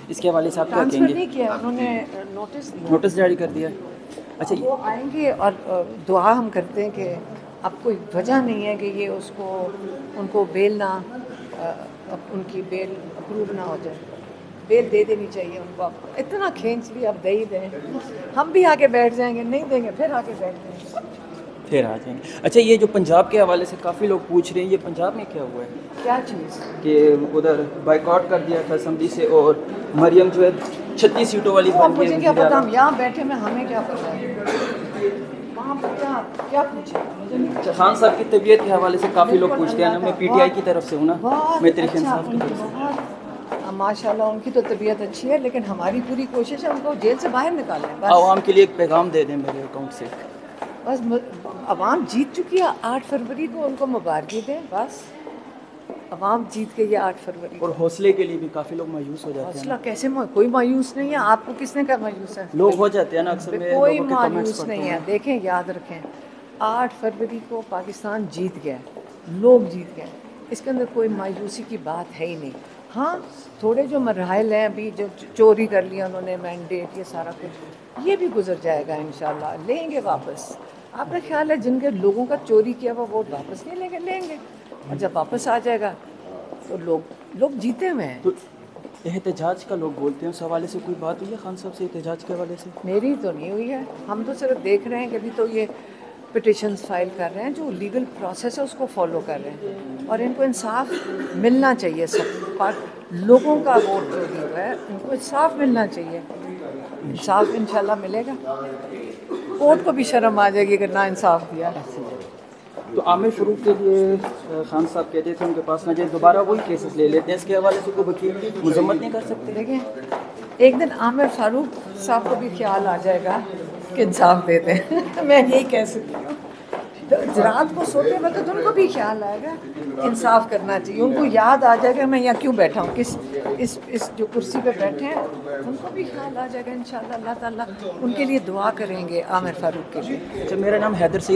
اس کے حوالے سے آپ کیا کہیں ٹرانسفر گے؟ نہیں کیا انہوں نے، نوٹس جاری کر دیا؟ اچھا وہ آئیں گے اور دعا ہم کرتے ہیں کہ اب کوئی وجہ نہیں ہے کہ یہ اس کو ان کو بیل نہ ان کی بیل اپروو نہ ہو جائے. بیل دے دینی چاہیے ان کو. اتنا کھینچ بھی اب دے ہی دیں، ہم بھی آ کے بیٹھ جائیں گے، نہیں دیں گے پھر آ کے بیٹھ جائیں گے. پھر آ جائیں گے. اچھا یہ جو پنجاب کے حوالے سے کافی لوگ پوچھ رہے ہیں یہ پنجاب میں کیا ہوا ہے کیا چیز؟ کہ ادھر بائیکاٹ کر دیا تھا اسمبلی سے اور مریم جو ہے 36 سیٹوں والی وہ بن گئی مجھے کیا وزیر پتا، اعلیٰ. ہم یہاں بیٹھے میں ہمیں کیا پتا ہے وہاں پر کیا پوچھے مجھے نہیں پتا. خان صاحب کی طبیعت کے حوالے سے کافی لوگ بالکل پوچھتے ہیں نا. اللہ میں کا پی ٹی آئی کی طرف سے ہوں نا، میں بہت تحریک اچھا، انصاف کی ان کی طرف سے. بہت ماشاء اللہ ان کی تو طبیعت اچھی ہے، لیکن ہماری پوری کوشش ہے ان کو جیل سے باہر نکالیں. بس عوام کے لیے ایک پیغام دے دیں میرے اکاؤنٹ سے. بس عوام جیت چکی ہے 8 فروری کو، ان کو مبارکی دیں. بس عوام جیت گئی ہے 8 فروری اور کو. حوصلے کے لیے بھی کافی لوگ مایوس ہو جاتے ہیں حوصلہ نا. کیسے کوئی مایوس نہیں ہے. آپ کو کس نے کہا مایوس ہے؟ لوگ ہو جاتے ہیں نا اکثر، میں کوئی لوگوں کے کمنٹس مایوس پڑھتا ہوں نہیں ہے. نا. دیکھیں یاد رکھیں 8 فروری کو پاکستان جیت گیا، لوگ جیت گئے. اس کے اندر کوئی مایوسی کی بات ہے ہی نہیں. ہاں تھوڑے جو مراحل ہیں ابھی، جو چوری کر لیا انہوں نے مینڈیٹ، یہ سارا کچھ یہ بھی گزر جائے گا انشاءاللہ. لیں گے واپس. آپ کا خیال ہے جن کے لوگوں کا چوری کیا وہ ووٹ واپس نہیں لیں گے؟ لیں گے. اور جب واپس آ جائے گا تو لوگ جیتے ہوئے ہیں. تو احتجاج کا لوگ بولتے ہیں، اس حوالے سے کوئی بات ہوئی ہے خان صاحب سے احتجاج کے حوالے سے؟ میری تو نہیں ہوئی ہے. ہم تو صرف دیکھ رہے ہیں کہ ابھی تو یہ پٹیشنز فائل کر رہے ہیں، جو لیگل پروسیس ہے اس کو فالو کر رہے ہیں. اور ان کو انصاف ملنا چاہیے. سب لوگوں کا ووٹ جو بھی ہوا ہے ان کو انصاف ملنا چاہیے. انصاف انشاءاللہ ملے گا. کورٹ کو بھی شرم آ جائے گی اگر نا انصاف دیا. تو عامر فاروق کے لیے خان صاحب کہتے تھے ان کے پاس نہ جائے، دوبارہ وہی کیسز لے لیتے ہیں. اس کے حوالے سے کوئی وکیل مذمت نہیں کر سکتے؟ دیکھیں ایک دن عامر فاروق صاحب کو بھی خیال آ جائے گا کہ انصاف دے دیں. میں یہی کہہ سکتی ہوں. رات کو سوتے وقت ان کو بھی خیال آئے گا انصاف کرنا چاہیے. ان کو یاد آ جائے گا میں یہاں کیوں بیٹھا ہوں، اس جو کرسی پہ بیٹھے ہیں. ان کو بھی خیال آ جائے گا انشاءاللہ. اللہ تعالیٰ ان کے لیے دعا کریں گے عامر فاروق کے لیے. اچھا میرا نام حیدر سعید